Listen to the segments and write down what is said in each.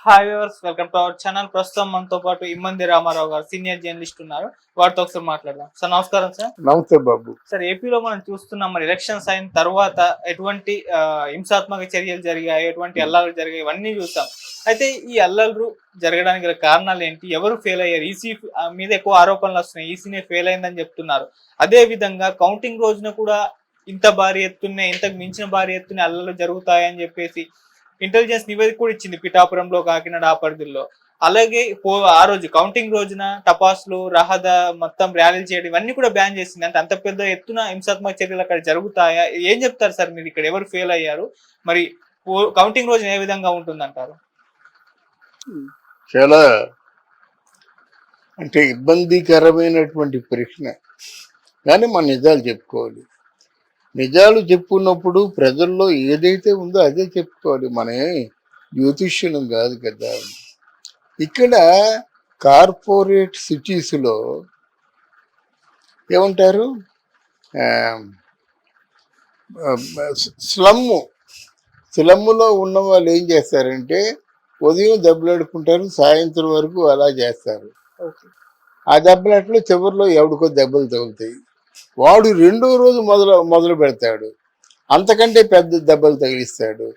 Hi viewers, welcome to our channel. ప్రస్తుతం మనతో పాటు ఇమ్మంది రామారావు గారు సీనియర్ జర్నలిస్ట్ ఉన్నారు. వారితో ఒకసారి మాట్లాడదాం. సార్ నమస్కారం సార్. నమస్తే బాబు. సార్, ఏపీలో మనం చూస్తున్నాం, మరి ఎలక్షన్స్ అయిన తర్వాత ఎటువంటి హింసాత్మక చర్యలు జరిగాయి, ఎటువంటి అల్లర్లు జరిగాయి, ఇవన్నీ చూసాం. అయితే ఈ అల్లర్లు జరగడానికి గల కారణాలు ఏంటి? ఎవరు ఫెయిల్ అయ్యారు? ఈసీ మీద ఎక్కువ ఆరోపణలు వస్తున్నాయి. ఈసీనే ఫెయిల్ అయిందని చెప్తున్నారు. అదే విధంగా కౌంటింగ్ రోజున కూడా ఇంత భారీ ఎత్తునే, ఇంతకు మించిన భారీ ఎత్తున అల్లర్లు జరుగుతాయని చెప్పేసి ఇంటెలిజెన్స్ నివేదిక కూడా ఇచ్చింది పిఠాపురంలో, కాకినాడ ఆ పరిధిలో. అలాగే ఆ రోజు కౌంటింగ్ రోజున టపాసులు, రహద మొత్తం ర్యాలీలు చేయడం ఇవన్నీ కూడా బ్యాన్ చేసింది. అంటే అంత పెద్ద ఎత్తున హింసాత్మక చర్యలు అక్కడ జరుగుతాయా? ఏం చెప్తారు సార్ మీరు? ఇక్కడ ఎవరు ఫెయిల్ అయ్యారు? మరి కౌంటింగ్ రోజున ఏ విధంగా ఉంటుందంటారు? చాలా అంటే ఇబ్బందికరమైనటువంటి ప్రశ్న, కానీ మన నిజాలు చెప్పుకోవాలి. నిజాలు చెప్పుకున్నప్పుడు ప్రజల్లో ఏదైతే ఉందో అదే చెప్పుకోవాలి. మనమే జ్యోతిష్యులం కాదు కదా. ఇక్కడ కార్పొరేట్ సిటీస్లో ఏమంటారు, స్లమ్ములో ఉన్న వాళ్ళు ఏం చేస్తారంటే ఉదయం దెబ్బలాడుకుంటారు, సాయంత్రం వరకు అలా చేస్తారు. ఆ దెబ్బలాట్లో చివరిలో ఎవడికో దెబ్బలు తగులుతాయి. వాడు రెండో రోజు మొదలు పెడతాడు, అంతకంటే పెద్ద దెబ్బలు తగిలిస్తాడు.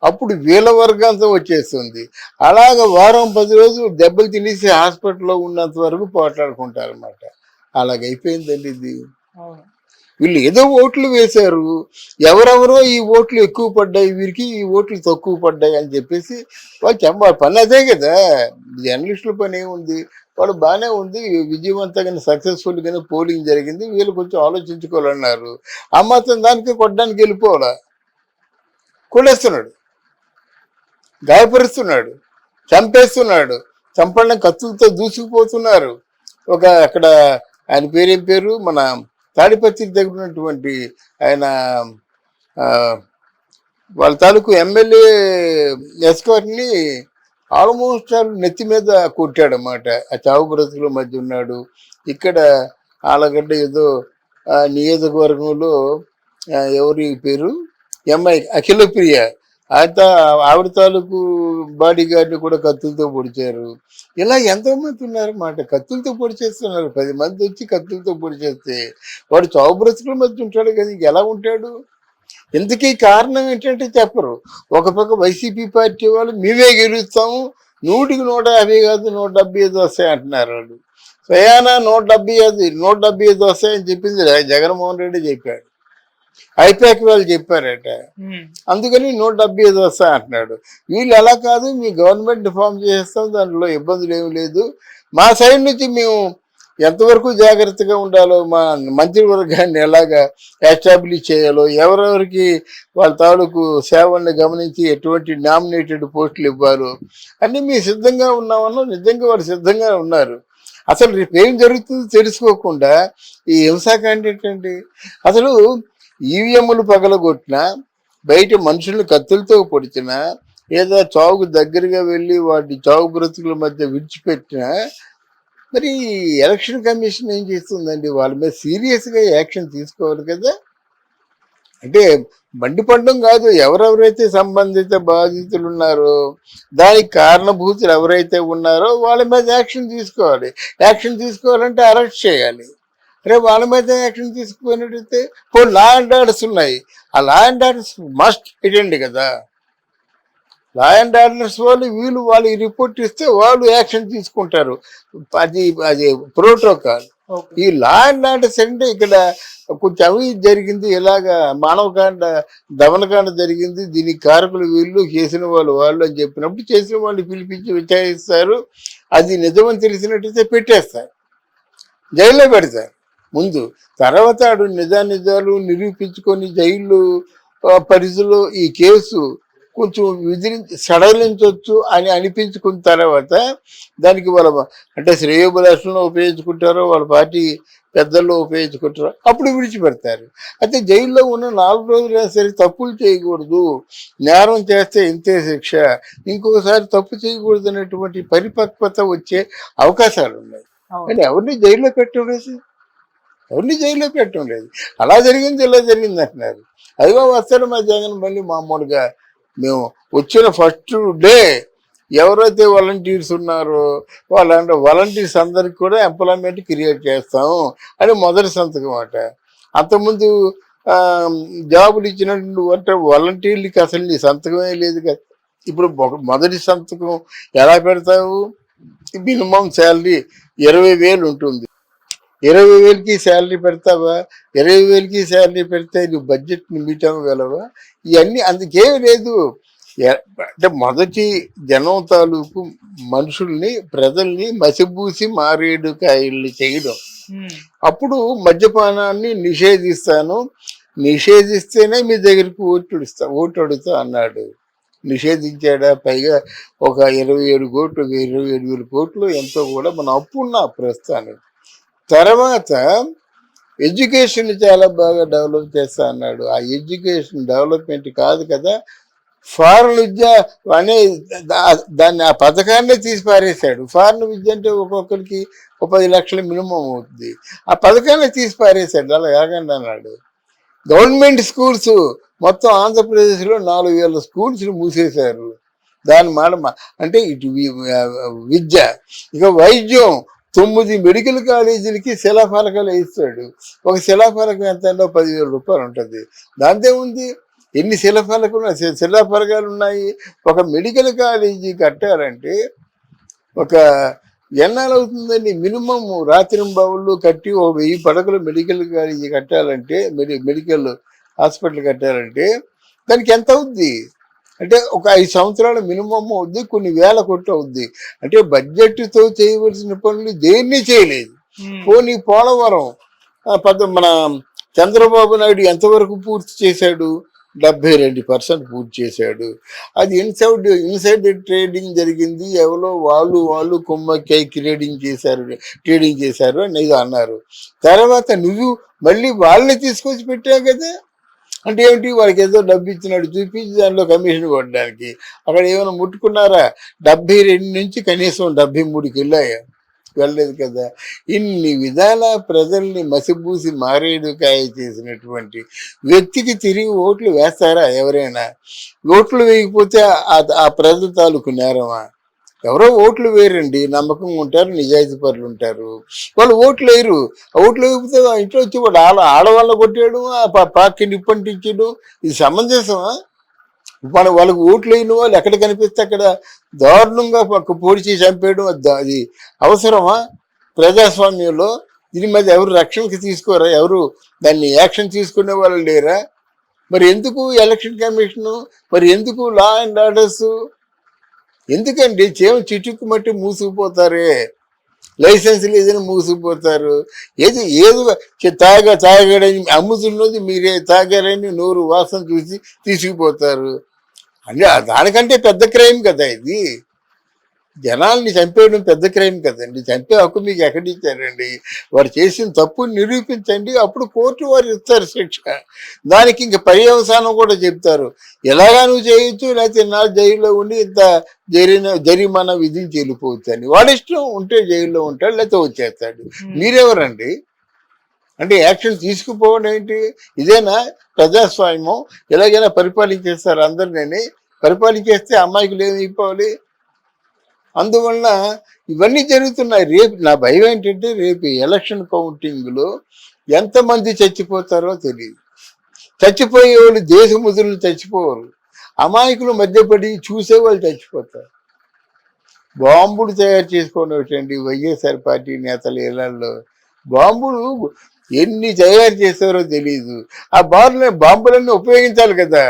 అప్పుడు వీళ్ళ వర్గంతో వచ్చేస్తుంది. అలాగ వారం 10 రోజులు దెబ్బలు తినేసి హాస్పిటల్లో ఉన్నంత వరకు పోట్లాడుకుంటారు అన్నమాట. అలాగైపోయిందండి ఇది. వీళ్ళు ఏదో ఓట్లు వేశారు, ఎవరెవరో ఈ ఓట్లు ఎక్కువ పడ్డాయి, వీరికి ఈ ఓట్లు తక్కువ పడ్డాయి అని చెప్పేసి వాళ్ళు పని అదే కదా. జర్నలిస్టుల పని ఏముంది, వాళ్ళు బాగానే ఉంది, విజయవంతంగా సక్సెస్ఫుల్గానే పోలింగ్ జరిగింది, వీళ్ళు కొంచెం ఆలోచించుకోవాలన్నారు. ఆ మాత్రం దానికి కొట్టడానికి వెళ్ళిపోవాలా? కొట్టేస్తున్నాడు, గాయపరుస్తున్నాడు, చంపేస్తున్నాడు, చంపడం కత్తులతో దూసుకుపోతున్నారు. అక్కడ ఆయన పేరేం పేరు, మన తాడిపత్రి దగ్గర ఉన్నటువంటి ఆయన వాళ్ళ తాలూకు ఎమ్మెల్యే ఎస్కాట్ని ఆల్మోస్ట్ నెత్తి మీద కొట్టాడన్నమాట. ఆ చావు బ్రతుకుల మధ్య ఉన్నాడు. ఇక్కడ ఆలగడ్డ ఏదో నియోజకవర్గంలో ఎవరి పేరు, ఎంఐ అఖిలప్రియ, ఆవిడ తాలూకు బాడీ గార్డ్ని కూడా కత్తులతో పొడిచారు. ఇలా ఎంతోమంది ఉన్నారన్నమాట, కత్తులతో పొడిచేస్తున్నారు. 10 మంది వచ్చి కత్తులతో పొడిచేస్తే వాడు చావు బ్రతుకుల మధ్య ఉంటాడు కదా, ఎలా ఉంటాడు? ఇంతకీ కారణం ఏంటంటే చెప్పరు. ఒక పక్క వైసీపీ పార్టీ వాళ్ళు మేమే గెలుస్తాము, 100కి 150 కాదు 175 వస్తాయి అంటున్నారు వాళ్ళు. స్వయానా 175 వస్తాయని చెప్పింది జగన్మోహన్ రెడ్డి చెప్పాడు, ఐపాక్ వాళ్ళు చెప్పారట. అందుకని 175 వస్తాయి అంటున్నాడు. వీళ్ళు అలా కాదు, మీ గవర్నమెంట్ ఫామ్ చేస్తాం, దాంట్లో ఇబ్బందులు ఏమి లేదు, మా సైడ్ నుంచి మేము ఎంతవరకు జాగ్రత్తగా ఉండాలో, మా మంత్రివర్గాన్ని ఎలాగా ఎస్టాబ్లిష్ చేయాలో, ఎవరెవరికి వాళ్ళ తాలూకు సేవల్ని గమనించి ఎటువంటి నామినేటెడ్ పోస్టులు ఇవ్వాలో అన్నీ మేము సిద్ధంగా ఉన్నామన్నా. నిజంగా వాళ్ళు సిద్ధంగా ఉన్నారు. అసలు రేపు ఏం జరుగుతుందో తెలుసుకోకుండా ఈ హింసాకాండ ఏంటండి? అసలు ఈవీఎంలు పగలగొట్టినా, బయట మనుషులను కత్తులతో పొడిచినా, లేదా చావుకు దగ్గరగా వెళ్ళి వాటి చావు బ్రతుకుల మధ్య విడిచిపెట్టినా, మరి ఎలక్షన్ కమిషన్ ఏం చేస్తుందండి? వాళ్ళ మీద సీరియస్గా యాక్షన్ తీసుకోవాలి కదా. అంటే మండిపడడం కాదు, ఎవరెవరైతే సంబంధిత బాధితులు ఉన్నారో, దానికి కారణభూతులు ఎవరైతే ఉన్నారో వాళ్ళ మీద యాక్షన్ తీసుకోవాలి. యాక్షన్ తీసుకోవాలంటే అరెస్ట్ చేయాలి. రేపు వాళ్ళ మీద యాక్షన్ తీసుకుపోయినట్టయితే లా అండ్ ఆర్డర్స్ ఉన్నాయి, ఆ law and orders must attend కదా. లా అండ్ ఆర్డర్స్ వాళ్ళు రిపోర్ట్ ఇస్తే వాళ్ళు యాక్షన్ తీసుకుంటారు. అది ప్రోటోకాల్. ఈ లా అండ్ ఆర్డర్స్ అంటే ఇక్కడ కొంచెం అవి జరిగింది, ఇలాగా మానవకాండ దమనకాండ జరిగింది, దీనికి కారకులు వీళ్ళు, చేసిన వాళ్ళు అని చెప్పినప్పుడు చేసిన వాళ్ళు పిలిపించి విచారిస్తారు. అది నిజమని తెలిసినట్టయితే పెట్టేస్తారు, జైల్లో పెడతారు ముందు. తర్వాత ఆడు నిజాలు నిరూపించుకొని జైలు పరిధిలో ఈ కేసు కొంచెం సడలించవచ్చు అని అనిపించుకున్న తర్వాత దానికి వాళ్ళ అంటే శ్రేయోభిలాషులను ఉపయోగించుకుంటారో, వాళ్ళ పార్టీ పెద్దల్లో ఉపయోగించుకుంటారో, అప్పుడు విడిచిపెడతారు. అయితే జైల్లో ఉన్న 4 రోజులైనా సరే తప్పులు చేయకూడదు, నేరం చేస్తే ఇంతే శిక్ష, ఇంకొకసారి తప్పు చేయకూడదు అనేటువంటి పరిపక్వత వచ్చే అవకాశాలు ఉన్నాయి. కానీ ఎవరిని జైల్లో పెట్టలేదు, అలా జరిగింది ఇలా జరిగింది అంటున్నారు. అదిగో వస్తాడు మా జగన్ మళ్ళీ మామూలుగా మేము వచ్చిన ఫస్ట్ డే ఎవరైతే వాలంటీర్స్ ఉన్నారో వాలంటీర్స్ అందరికి కూడా ఎంప్లాయ్మెంట్ క్రియేట్ చేస్తాము అని మొదటి సంతకం అట. అంతకుముందు జాబులు ఇచ్చినటువంటి వాలంటీర్లకి అసలు నీ సంతకమే లేదు కదా. ఇప్పుడు మొదటి సంతకం ఎలా పెడతావు? మినిమం శాలరీ 20,000 ఉంటుంది. 20,000కి శాలరీ పెడతావా? 20,000కి శాలరీ పెడితే నువ్వు బడ్జెట్ మీట్ అవ్వగలవా? ఇవన్నీ అందుకేమి లేదు. అంటే మొదటి జనం తాలూకు మనుషుల్ని ప్రజల్ని మసిబూసి మారేడుకాయల్ని చేయడం. అప్పుడు మద్యపానాన్ని నిషేధిస్తాను, నిషేధిస్తేనే మీ దగ్గరికి ఓటు అడుగుతా అన్నాడు. నిషేధించాడా? పైగా ఒక 27 కోట్లు 27,000 కోట్లు ఎంతో కూడా మన అప్పున్న ప్రస్తుతానికి. తర్వాత ఎడ్యుకేషన్ చాలా బాగా డెవలప్ చేస్తా అన్నాడు. ఆ ఎడ్యుకేషన్ డెవలప్మెంట్ కాదు కదా, ఫారెన్ విద్య అనే దాన్ని ఆ పథకాన్ని తీసి పారేశాడు. ఫారెన్ విద్య అంటే ఒక్కొక్కరికి 10 లక్షల మినిమం అవుతుంది. ఆ పథకాన్ని తీసి పారేశాడు. అలా కాకండి అన్నాడు. గవర్నమెంట్ స్కూల్స్ మొత్తం ఆంధ్రప్రదేశ్లో 4,000 స్కూల్స్ మూసేశారు. దాని మాట అంటే ఇటు విద్య. ఇక వైద్యం 9 మెడికల్ కాలేజీలకి శిలాఫలకాలు వేస్తాడు. ఒక శిలాఫలకం ఎంత అంటే 10,000 రూపాయలు ఉంటుంది. దాంతో ఉంది ఎన్ని శిలాఫలకాలు ఉన్నాయి. ఒక మెడికల్ కాలేజీ కట్టాలంటే ఒక ఎన్నాళ్ళు అవుతుందండి? మినిమం రాత్రింబావుళ్ళు కట్టి 1,000 పడకలు మెడికల్ కాలేజీ కట్టాలంటే, మెడికల్ హాస్పిటల్ కట్టాలంటే దానికి ఎంత అవుద్ది అంటే ఒక 5 సంవత్సరాల మినిమం అవుద్ది, కొన్ని వేల కోట్లు అవుద్ది. అంటే బడ్జెట్తో చేయవలసిన పనులు దేన్ని చేయలేదు. పోనీ పోలవరం మన చంద్రబాబు నాయుడు ఎంతవరకు పూర్తి చేశాడు? 72% పూర్తి చేశాడు. అది ఇన్సైడ్ ట్రేడింగ్ జరిగింది. ఎవరో వాళ్ళు కుమ్మక్కై ట్రేడింగ్ చేశారు అని ఏదో అన్నారు. తర్వాత నువ్వు మళ్ళీ వాళ్ళని తీసుకొచ్చి పెట్టావు కదా. అంటే ఏమిటి? వాళ్ళకి ఏదో డబ్బు ఇచ్చినట్టు చూపించి దానిలో కమిషన్ కొట్టడానికి. అక్కడ ఏమైనా ముట్టుకున్నారా? 72 నుంచి కనీసం 73కి వెళ్ళలేదు కదా. ఇన్ని విధాల ప్రజల్ని మసిబూసి మారేడుకాయ చేసినటువంటి వ్యక్తికి తిరిగి ఓట్లు వేస్తారా ఎవరైనా? ఓట్లు వేయకపోతే ఆ ప్రజల తాలూకు నేరమా? ఎవరో ఓట్లు వేయరండి, నమ్మకంగా ఉంటారు, నిజాయితీ పరులు ఉంటారు. వాళ్ళు ఓట్లు వేయరు. ఓట్లు వేయకపోతే ఇంట్లో వచ్చి వాడు ఆడవాళ్ళ కొట్టాడు, పార్టీ నిప్పంటించడం, ఇది సమంజసమా? వాళ్ళకు ఓట్లు వేయని వాళ్ళు ఎక్కడ కనిపిస్తే అక్కడ దారుణంగా పొడిచి చంపేయడం అది అవసరమా ప్రజాస్వామ్యంలో? దీని మీద ఎవరు రక్షణకి తీసుకోరా? ఎవరు దాన్ని యాక్షన్ తీసుకునే వాళ్ళు లేరా? మరి ఎందుకు ఎలక్షన్ కమిషను? మరి ఎందుకు లా అండ్ ఆర్డర్స్? ఎందుకండి చిటుక్కు మట్టి మూసుకుపోతారే, లైసెన్స్ లేదని మూసుకుపోతారు. ఏది తాగడని అమ్ముతున్నది మీరే, తాగారని నోరు వాసన చూసి తీసుకుపోతారు. అంటే దానికంటే పెద్ద క్రైమ్ కదా ఇది. జనాల్ని చంపేయడం పెద్ద క్రైమ్ కదండి. చంపే హక్కు మీకు ఎక్కడిచ్చారండి? వారు చేసిన తప్పుని నిరూపించండి, అప్పుడు కోర్టు వారు ఇస్తారు శిక్ష. దానికి ఇంక పర్యవసానం కూడా చెప్తారు. ఎలాగా నువ్వు చేయొచ్చు, లేకపోతే నా జైల్లో ఉండి ఇంత జరిమానా విధించి వెళ్ళిపోవచ్చు అని. వాడి ఇష్టం, ఉంటే జైల్లో ఉంటాడు, లేకపోతే వచ్చేస్తాడు. మీరెవరండి? అంటే యాక్షన్ తీసుకుపోవడం ఏంటి? ఇదేనా ప్రజాస్వామ్యం? ఎలాగైనా పరిపాలించేస్తారు అందరినీ. పరిపాలించేస్తే అమ్మాయికి ఏమైపోవాలి? అందువల్ల ఇవన్నీ జరుగుతున్నాయి. రేపు నా భయం ఏంటంటే, రేపు ఎలక్షన్ కౌంటింగ్లో ఎంతమంది చచ్చిపోతారో తెలియదు. చచ్చిపోయే వాళ్ళు దేశముద్రులు చచ్చిపోరు, అమాయకులు మధ్యపడి చూసేవాళ్ళు చచ్చిపోతారు. బాంబులు తయారు చేసుకోవడం ఏంటండి? వైఎస్ఆర్ పార్టీ నేతల ఇళ్లలో బాంబులు ఎన్ని తయారు చేస్తారో తెలియదు. ఆ బాంబులన్నీ ఉపయోగించాలి కదా.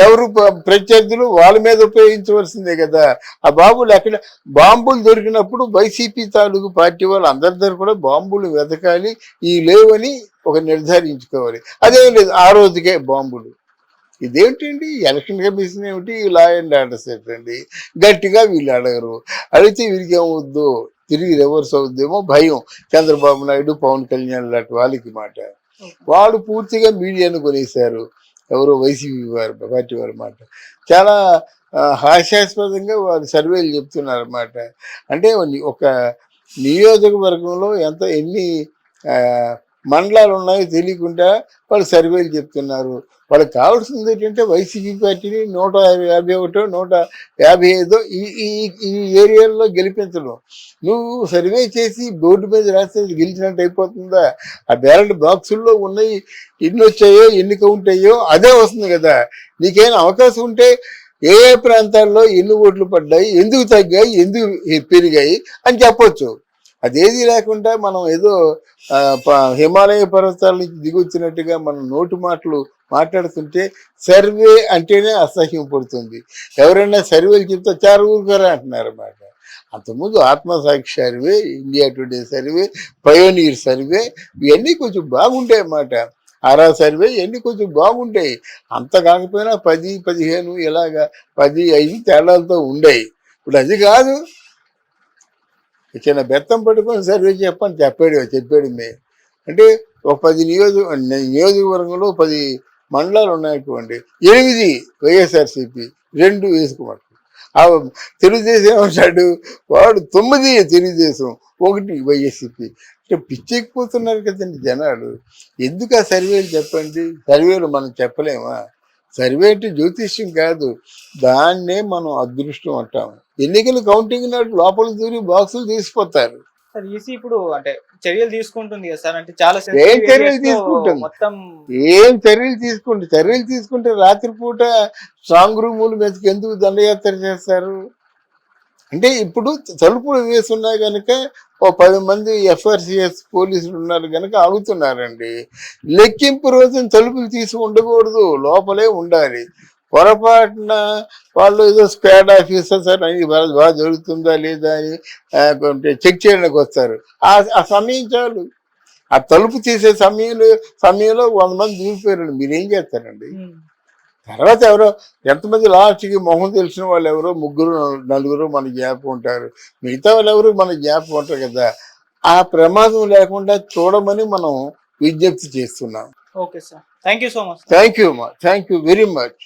ఎవరు ప్రత్యర్థులు వాళ్ళ మీద ఉపయోగించవలసిందే కదా. ఆ బాంబులు దొరికినప్పుడు వైసీపీ తాలూకు పార్టీ వాళ్ళు అందరి దగ్గర కూడా బాంబులు వెతకాలి, ఈ లేవని ఒక నిర్ధారించుకోవాలి. అదేం లేదు, ఆ రోజుకే బాంబులు. ఇదేమిటండి? ఎలక్షన్ కమిషన్ ఏమిటి, లా అండ్ ఆర్డర్స్ ఏంటండి? గట్టిగా వీళ్ళు అడగరు. అడిగితే వీరికి ఏమవుద్దు, తిరిగి రివర్స్ అవుద్దేమో భయం. చంద్రబాబు నాయుడు, పవన్ కళ్యాణ్ లాంటి వాళ్ళకి మాట. వాళ్ళు పూర్తిగా మీడియాను కొనేశారు. ఎవరో వైసీపీ పార్టీ వారి మాట. చాలా హాస్యాస్పదంగా వారు సర్వేలు చెప్తున్నారు అన్నమాట. అంటే ఒక నియోజకవర్గంలో ఎన్ని మండలాలు ఉన్నాయో తెలియకుండా వాళ్ళు సర్వేలు చెప్తున్నారు. వాళ్ళకి కావాల్సింది ఏంటంటే వైసీపీ పార్టీని 151 155 ఈ ఈ ఈ ఏరియాల్లో గెలిపించడం. నువ్వు సర్వే చేసి బోర్డు మీద రాస్తే గెలిచినట్టు అయిపోతుందా? ఆ బ్యాలెట్ బాక్సుల్లో ఉన్నాయి, ఎన్ని వచ్చాయో ఎన్ని కౌంట్ అయ్యో అదే వస్తుంది కదా. నీకైనా అవకాశం ఉంటే ఏ ఏ ప్రాంతాల్లో ఎన్ని ఓట్లు పడ్డాయి, ఎందుకు తగ్గాయి, ఎందుకు పెరిగాయి అని చెప్పొచ్చు. అదేది లేకుండా మనం ఏదో హిమాలయ పర్వతాల నుంచి దిగొచ్చినట్టుగా మనం నోటి మాటలు మాట్లాడుతుంటే సర్వే అంటేనే అసహ్యం పడుతుంది. ఎవరైనా సర్వేలు చెప్తే చాలా ఊరుకోరా అంటున్నారు అన్నమాట. అంతకుముందు Atmasakshi survey, India today survey, Pioneer survey ఇవన్నీ కొంచెం బాగుంటాయి అన్నమాట. ఆరా సర్వే ఇవన్నీ కొంచెం బాగుంటాయి. అంత కాకపోయినా 10, 15 ఇలాగా 10, 5 తేడాలతో ఉండేవి. ఇప్పుడు అది కాదు. చిన్న బెత్తం పట్టుకొని సర్వే చెప్పాడు మే అంటే ఒక 10 నియోజకవర్గంలో 10 మండలాలు ఉన్నాయనుకోండి, 8 వైఎస్ఆర్సీపీ, 2 వేసుకోమంటారు. ఆ తెలుగుదేశం ఏమంటాడు, వాడు 9 తెలుగుదేశం, 1 వైఎస్సీపీ. అంటే పిచ్చెక్కిపోతున్నారు కదండి జనాలు. ఎందుకు ఆ సర్వేలు చెప్పండి? సర్వేలు మనం చెప్పలేమా? సర్వే అంటే జ్యోతిష్యం కాదు, దాన్నే మనం అదృష్టం అంటాము. ఎన్నికల కౌంటింగ్ నాడు లోపల దూరి బాక్సులు తీసిపోతారు. సార్ ఈసీ ఇప్పుడు అంటే చర్యలు తీసుకుంటుంది కదా సార్, అంటే చాలా ఏం సెన్సిటివ్ చర్యలు ఏరియాస్ లో తీసుకుంటుంది? మొత్తం ఏం చర్యలు తీసుకుంటే రాత్రిపూట స్ట్రాంగ్ రూములు మీదకి ఎందుకు దండయాత్ర చేస్తారు? అంటే ఇప్పుడు తలుపులు వేసున్నా కనుక ఓ 10 మంది ఎఫ్ఆర్సిఎస్ పోలీసులు ఉన్నారు కనుక ఆగుతున్నారండి. లెక్కింపు రోజున తలుపులు తీసి ఉండకూడదు, లోపలే ఉండాలి. పొరపాటున వాళ్ళు ఏదో స్క్వాడ్ ఆఫీసర్స్ అని బాగా జరుగుతుందా లేదా అని చెక్ చేయడానికి వస్తారు. ఆ సమయం చాలు. ఆ తలుపు తీసే సమయంలో 100 మంది దూరిపోయారండి. మీరేం చేస్తారండి? తర్వాత ఎవరో ఎంతమంది లాస్ట్కి మొహం తెలిసిన వాళ్ళు ఎవరో 3, 4 మన జ్ఞాపకం ఉంటారు. మిగతా వాళ్ళు ఎవరు మన జ్ఞాపకం ఉంటారు కదా. ఆ ప్రమాదం లేకుండా చూడమని మనం విజ్ఞప్తి చేస్తున్నాం. Okay sir, thank you so much. Thank you very much.